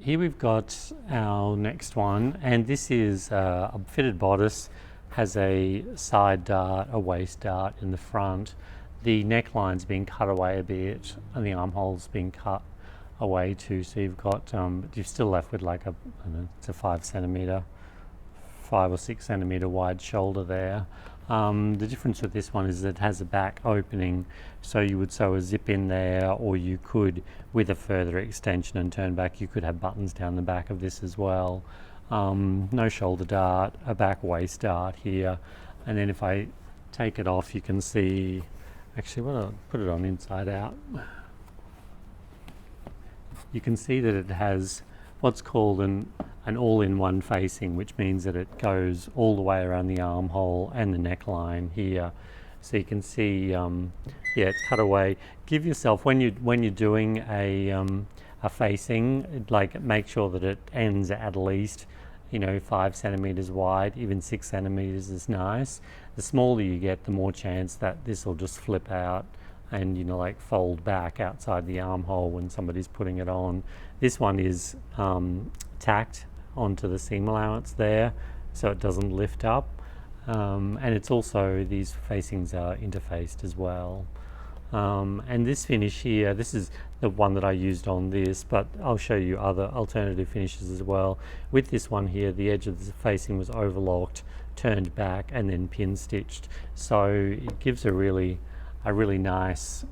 here we've got our next one, and this is a fitted bodice, has a side dart, a waist dart in the front. The neckline's been cut away a bit, and the armhole's been cut away too. So you've got, you're still left with like it's a 5 or 6 centimeter wide shoulder there. The difference with this one is that it has a back opening, so you would sew a zip in there, or you could, with a further extension and turn back, you could have buttons down the back of this as well. No shoulder dart, a back waist dart here, and then if I take it off, you can see, actually, I'll put it on inside out. You can see that it has what's called an all-in-one facing, which means that it goes all the way around the armhole and the neckline here. So you can see, yeah, it's cut away. Give yourself, when you're doing a facing, like make sure that it ends at least 5 centimeters wide. Even 6 centimeters is nice. The smaller you get, the more chance that this will just flip out and like fold back outside the armhole when somebody's putting it on. This one is tacked onto the seam allowance there, so it doesn't lift up, and it's also, these facings are interfaced as well. And this finish here, this is the one that I used on this, but I'll show you other alternative finishes as well. With this one here, the edge of the facing was overlocked, turned back, and then pin stitched, so it gives a really nice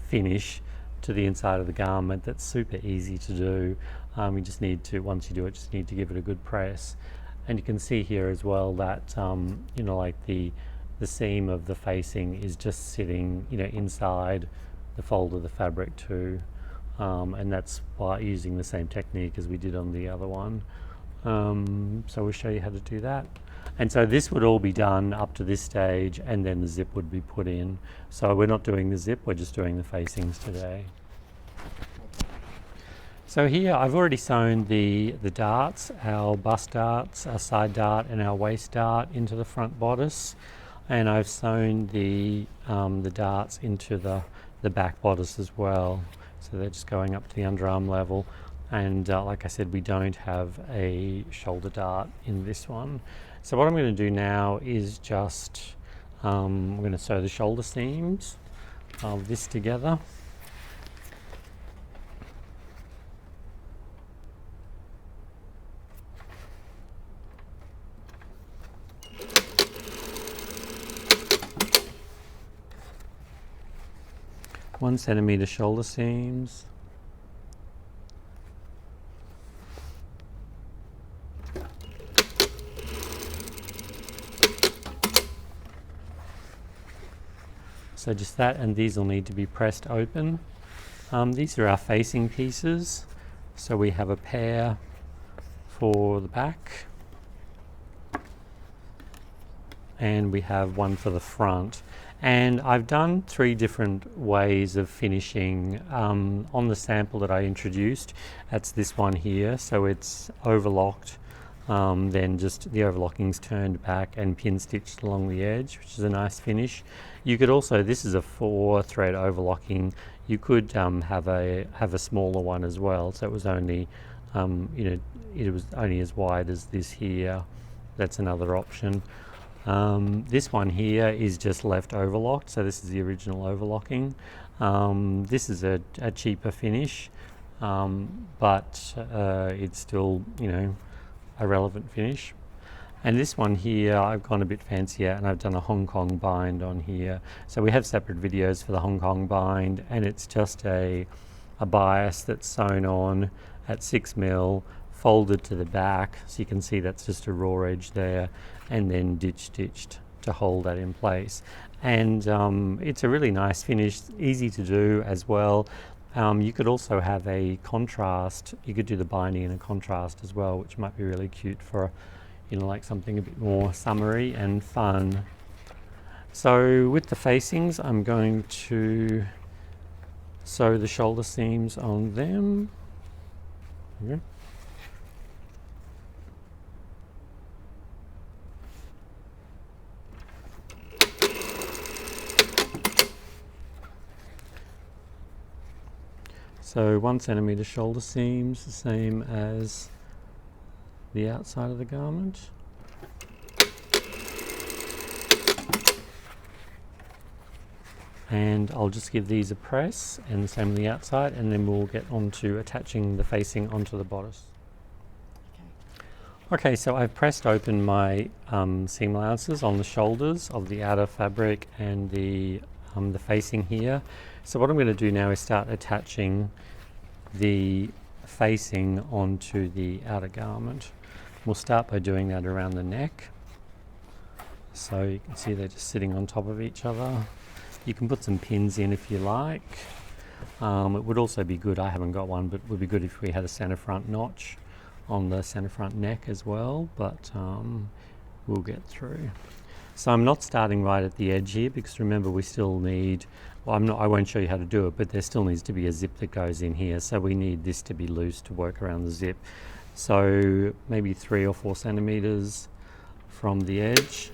finish to the inside of the garment that's super easy to do. You just need to, once you do it, just need to give it a good press. And you can see here as well that like the seam of the facing is just sitting inside the fold of the fabric too, and that's by using the same technique as we did on the other one. So we'll show you how to do that. And so this would all be done up to this stage, and then the zip would be put in. So we're not doing the zip, we're just doing the facings today. So here I've already sewn the darts, our bust darts, our side dart and our waist dart into the front bodice, and I've sewn the darts into the back bodice as well. So they're just going up to the underarm level, and like I said, we don't have a shoulder dart in this one. So what I'm going to do now is just, I'm going to sew the shoulder seams of this together. One centimeter shoulder seams. So just that, and these will need to be pressed open. These are our facing pieces. So we have a pair for the back, and we have one for the front. And I've done 3 different ways of finishing on the sample that I introduced. That's this one here. So it's overlocked, then just the overlocking's turned back and pin stitched along the edge, which is a nice finish. You could also, this is a 4-thread overlocking. You could have a smaller one as well. So it was only, it was only as wide as this here. That's another option. This one here is just left overlocked, so this is the original overlocking. This is a cheaper finish, but it's still, a relevant finish. And this one here, I've gone a bit fancier, and I've done a Hong Kong bind on here. So we have separate videos for the Hong Kong bind, and it's just a bias that's sewn on at 6mm, folded to the back, so you can see that's just a raw edge there, and then ditch stitched to hold that in place. And it's a really nice finish, easy to do as well. You could also have a contrast. You could do the binding in a contrast as well, which might be really cute for, like something a bit more summery and fun. So with the facings, I'm going to sew the shoulder seams on them. Okay. So 1 centimetre shoulder seams, the same as the outside of the garment. And I'll just give these a press, and the same on the outside, and then we'll get on to attaching the facing onto the bodice. Okay, so I've pressed open my seam allowances on the shoulders of the outer fabric and the facing here. So what I'm going to do now is start attaching the facing onto the outer garment. We'll start by doing that around the neck. So you can see they're just sitting on top of each other. You can put some pins in if you like. It would also be good, I haven't got one, but it would be good if we had a centre front notch on the centre front neck as well, but we'll get through. So I'm not starting right at the edge here, because remember we still need, well, I won't show you how to do it, but there still needs to be a zip that goes in here, so we need this to be loose to work around the zip. So maybe 3 or 4 centimetres from the edge,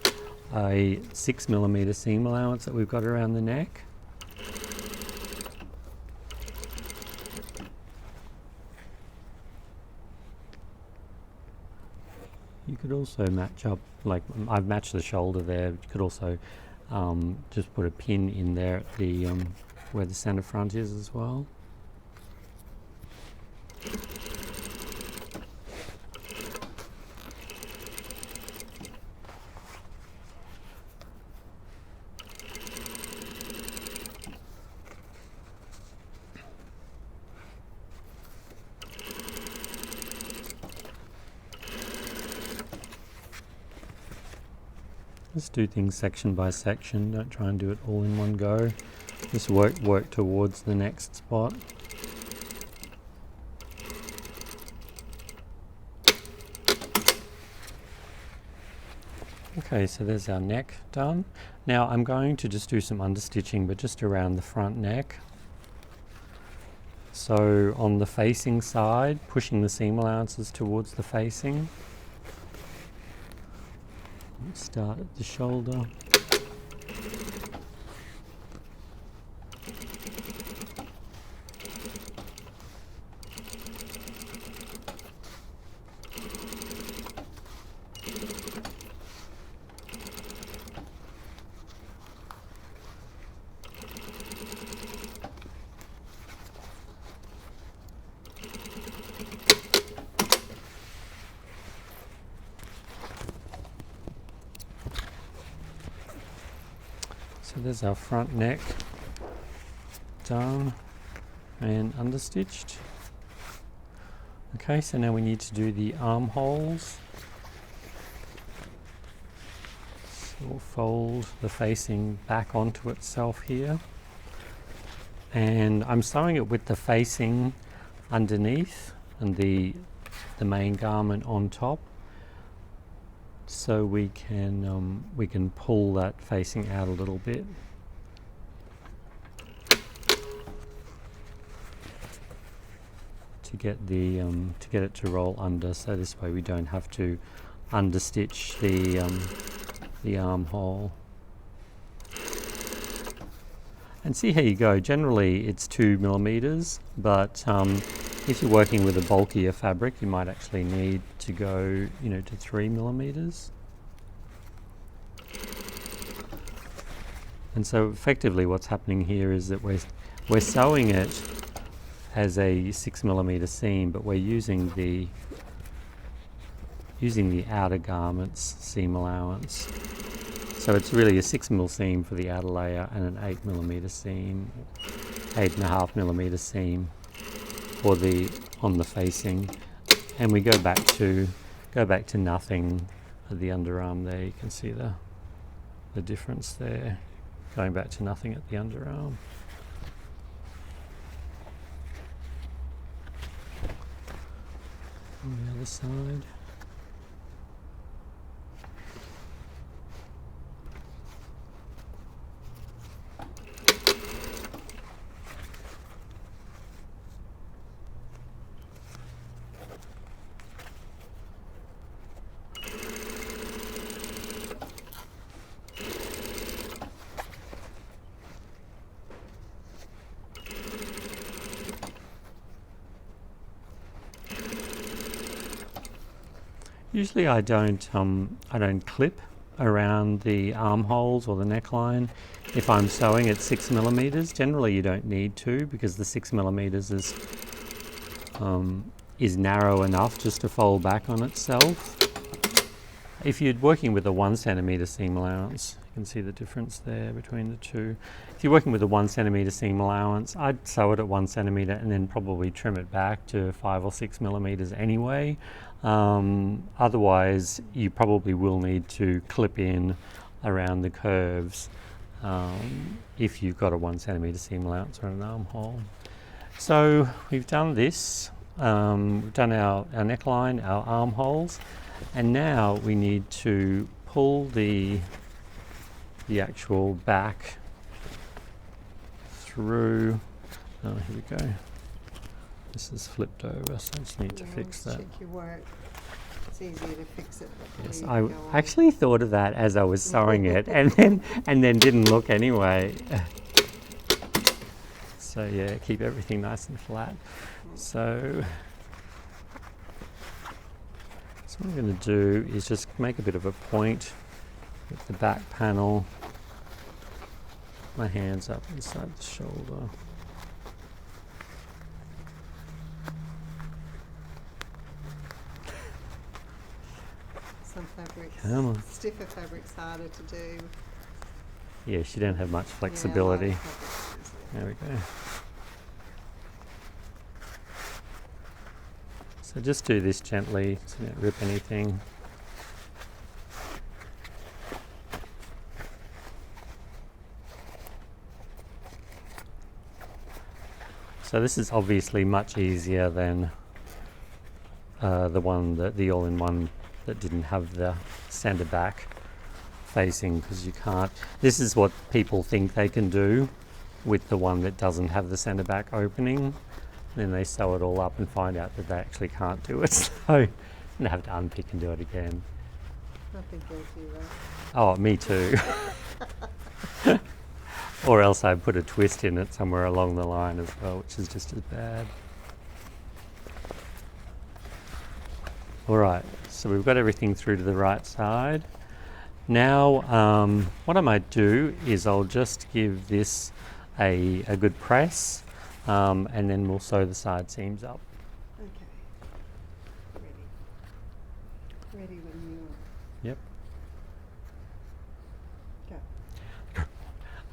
a 6mm seam allowance that we've got around the neck. You could also match up, like I've matched the shoulder there. You could also just put a pin in there at the where the centre front is as well. Just do things section by section, don't try and do it all in one go. Just work towards the next spot. Okay, so there's our neck done. Now I'm going to just do some understitching, but just around the front neck. So on the facing side, pushing the seam allowances towards the facing. Start at the shoulder. So there's our front neck done and understitched. Okay, so now we need to do the armholes. So we'll fold the facing back onto itself here. And I'm sewing it with the facing underneath and the main garment on top. So we can pull that facing out a little bit. To get it to roll under, so this way we don't have to understitch the armhole. And see how you go. Generally it's 2mm, but if you're working with a bulkier fabric, you might actually need to go, to 3mm. And so effectively what's happening here is that we're sewing it as a 6mm seam, but we're using the outer garment's seam allowance. So it's really a 6mm seam for the outer layer and an 8mm seam, 8.5mm seam on the facing, and we go back to nothing at the underarm there. You can see the difference there, going back to nothing at the underarm. On the other side. Usually I don't clip around the armholes or the neckline if I'm sewing at 6mm. Generally you don't need to, because the 6mm is narrow enough just to fold back on itself. If you're working with a 1cm seam allowance, you can see the difference there between the two. If you're working with a 1cm seam allowance, I'd sew it at 1cm and then probably trim it back to 5 or 6mm anyway. Otherwise, you probably will need to clip in around the curves if you've got a 1cm seam allowance or an armhole. So we've done this. We've done our neckline, our armholes, and now we need to pull the actual back through. Oh, here we go. This is flipped over, so I just need to fix that. Check your work. It's easier to fix it. Yes, I actually thought of that as I was sewing it, and then didn't look anyway. So yeah, keep everything nice and flat. So what I'm going to do is just make a bit of a point with the back panel. My hands up inside the shoulder. Some fabrics, stiffer fabrics harder to do. Yes, you don't have much flexibility. Yeah, there we go. So just do this gently, so you don't rip anything. So this is obviously much easier than the all-in-one that didn't have the center back facing, because you can't. This is what people think they can do with the one that doesn't have the center back opening. Then they sew it all up and find out that they actually can't do it, so they have to unpick and do it again. I've been guilty of that. Oh, me too. Or else I put a twist in it somewhere along the line as well, which is just as bad. Alright, so we've got everything through to the right side. Now, what I might do is I'll just give this a good press, and then we'll sew the side seams up. Okay. Ready when you are. Yep.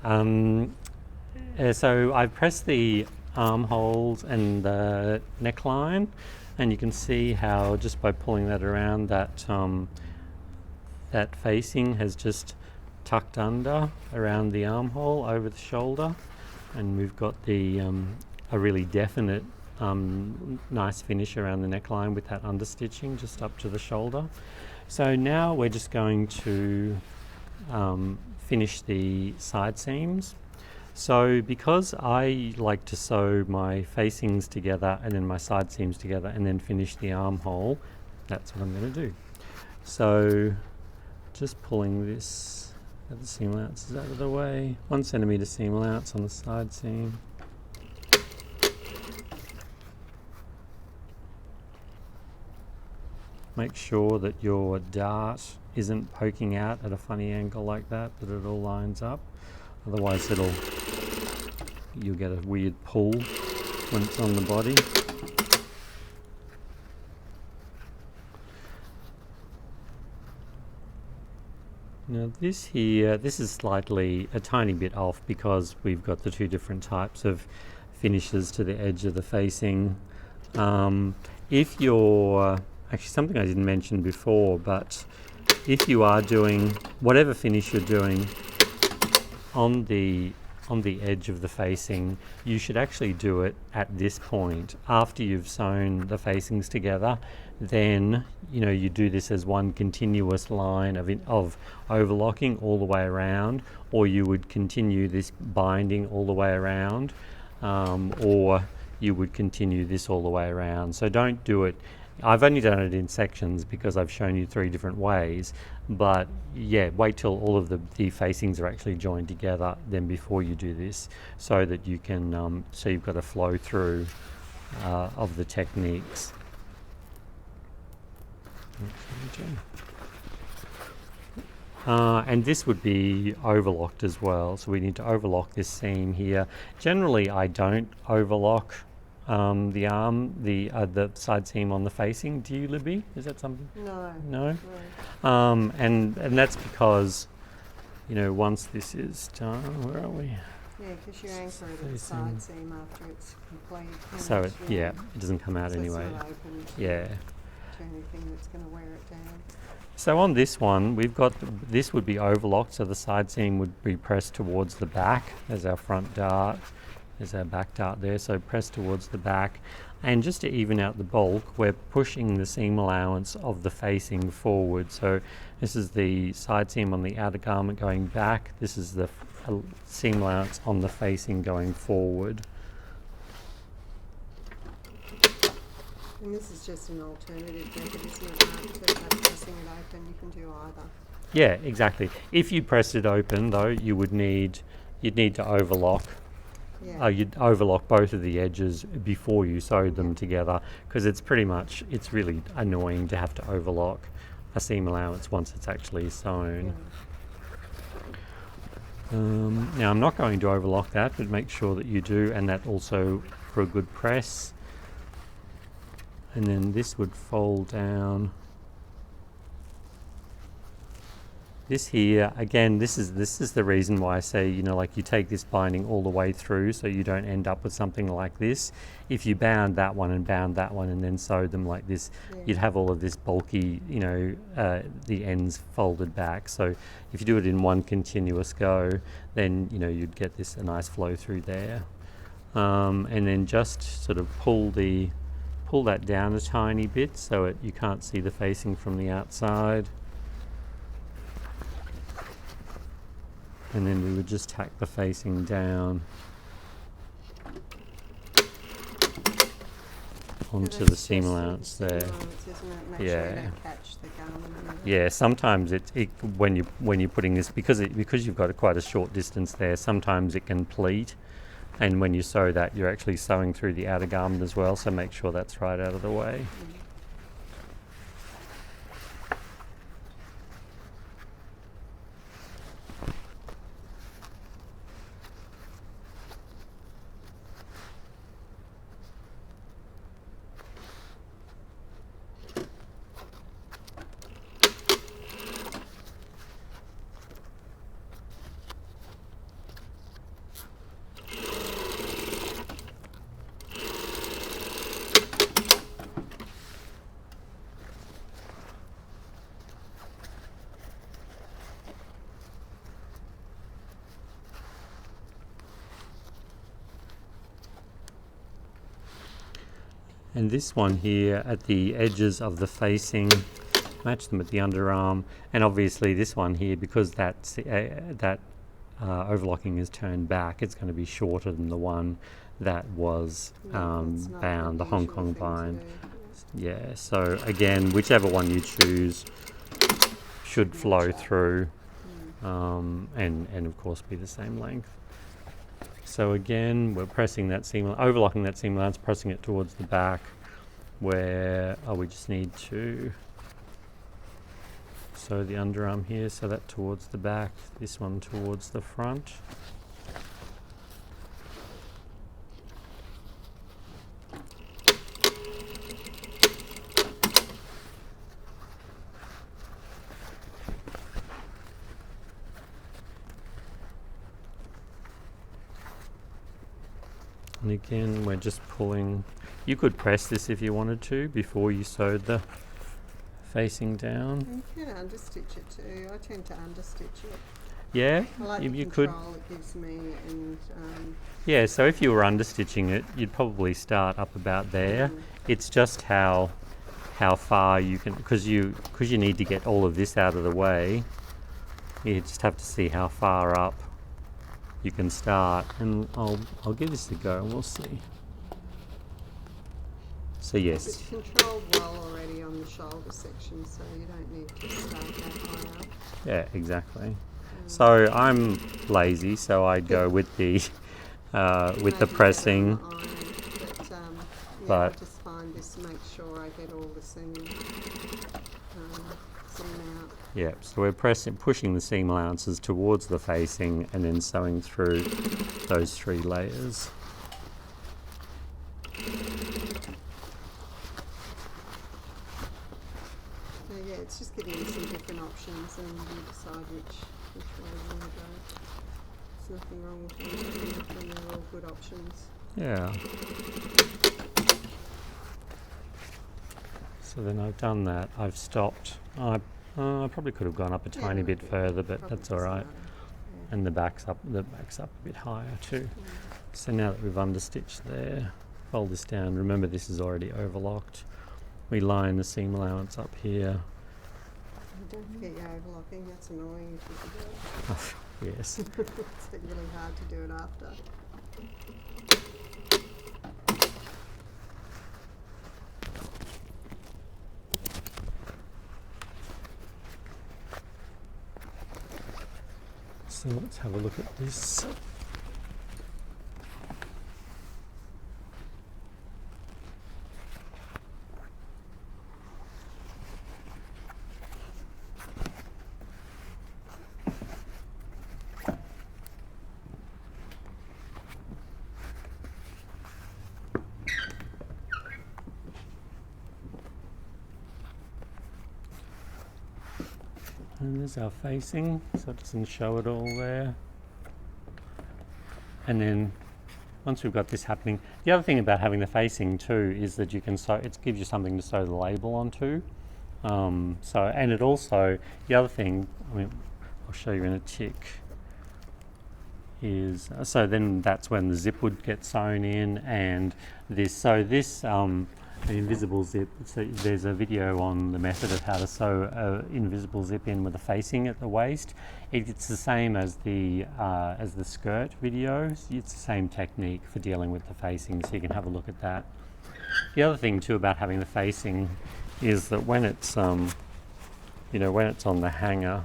Go. So I've pressed the armholes and the neckline, and you can see how just by pulling that around, that that facing has just tucked under around the armhole over the shoulder, and we've got the a really definite nice finish around the neckline with that understitching just up to the shoulder. So now we're just going to finish the side seams. So because I like to sew my facings together and then my side seams together and then finish the armhole, that's what I'm going to do. So just pulling this, the seam allowances out of the way, 1cm seam allowance on the side seam. Make sure that your dart isn't poking out at a funny angle like that, that it all lines up. Otherwise you'll get a weird pull when it's on the body. Now this here, this is slightly a tiny bit off because we've got the two different types of finishes to the edge of the facing. If you're, actually something I didn't mention before, but if you are doing whatever finish you're doing on the edge of the facing, you should actually do it at this point. After you've sewn the facings together, then you do this as one continuous line of overlocking all the way around, or you would continue this binding all the way around, or you would continue this all the way around. So don't do it. I've only done it in sections because I've shown you 3 different ways, but yeah, wait till all of the facings are actually joined together then before you do this, so that you can so you've got a flow through of the techniques. Okay. Jen. And this would be overlocked as well, so we need to overlock this seam here. Generally, I don't overlock the arm, the side seam on the facing. Do you, Libby? Is that something? No. No? No. And that's because, you know, once this is done, where are we? Yeah, because you anchor it at the side seam after it's complete. So it, yeah, it doesn't come out so anyway. It's not open Yeah. to anything that's going to wear it down. So on this one, we've got this would be overlocked, so the side seam would be pressed towards the back. There's our front dart, there's our back dart there, so pressed towards the back. And just to even out the bulk, we're pushing the seam allowance of the facing forward. So this is the side seam on the outer garment going back. This is the seam allowance on the facing going forward. And this is just an alternative method, isn't it, Mark, to pressing it open? You can do either. Yeah, exactly. If you pressed it open, though, you'd need to overlock. Yeah. You'd overlock both of the edges before you sewed them together, because it's really annoying to have to overlock a seam allowance once it's actually sewn. Yeah. Now I'm not going to overlock that, but make sure that you do, and that also for a good press. And then this would fold down. This here, again, this is the reason why I say, you know, like you take this binding all the way through so you don't end up with something like this. If you bound that one and then sewed them like this, you'd have all of this bulky, you know, the ends folded back. So if you do it in one continuous go, then, you know, you'd get this a nice flow through there. And then just sort of pull that down a tiny bit so you can't see the facing from the outside. And then we would just tack the facing down onto the seam allowance there. Yeah. Catch the garment. Yeah, sometimes when you're putting this, because you've got quite a short distance there, sometimes it can pleat. And when you sew that, you're actually sewing through the outer garment as well, so make sure that's right out of the way. And this one here at the edges of the facing, match them at the underarm, and obviously this one here, because that overlocking is turned back, it's going to be shorter than the one that was bound, the Hong Kong bind. Yeah, so again, whichever one you choose should flow through, and of course be the same length. So again, we're pressing that seam, overlocking that seam allowance, pressing it towards the back, where we just need to sew the underarm here, so that towards the back, this one towards the front. And again, we're just pulling. You could press this if you wanted to before you sewed the facing down. You can understitch it too. I tend to understitch it. Yeah, I like you the could. control it gives me, and Yeah, so if you were understitching it, you'd probably start up about there. It's just how far you can, because you need to get all of this out of the way. You just have to see how far up you can start, and I'll give this a go and we'll see. So yes. it's controlled well already on the shoulder section, so you don't need to start that high up. Yeah, exactly. So I'm lazy, so I'd go with the pressing. I But just find this to make sure I get all the seams. seam out. Yep, so we're pushing the seam allowances towards the facing and then sewing through those 3 layers. So yeah, it's just giving you some different options and you decide which way you want to go. There's nothing wrong with them, and they're all good options. Yeah. So then I've done that. I've stopped. I probably could have gone up a tiny bit further, but Probably that's all doesn't right. matter. And the back's up a bit higher too. So now that we've understitched there, fold this down. Remember, this is already overlocked. We line the seam allowance up here. And don't forget your overlocking. That's annoying if you forget. Yes. It's really hard to do it after. So let's have a look at this. And there's our facing, so it doesn't show it all there. And then once we've got this happening, the other thing about having the facing too is that you can sew, it gives you something to sew the label onto. And it also, the other thing, I mean, I'll show you in a tick, is, so then that's when the zip would get sewn in, and this, the invisible zip, so there's a video on the method of how to sew an invisible zip in with a facing at the waist. It's the same as the skirt video. It's the same technique for dealing with the facing, so you can have a look at that. The other thing too about having the facing is that when it's when it's on the hanger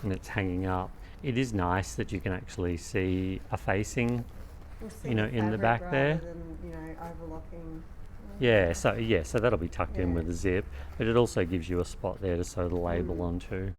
and it's hanging up, it is nice that you can actually see a facing, in the back there. Rather than, overlocking. Yeah, so that'll be tucked in with a zip, but it also gives you a spot there to sew the label onto.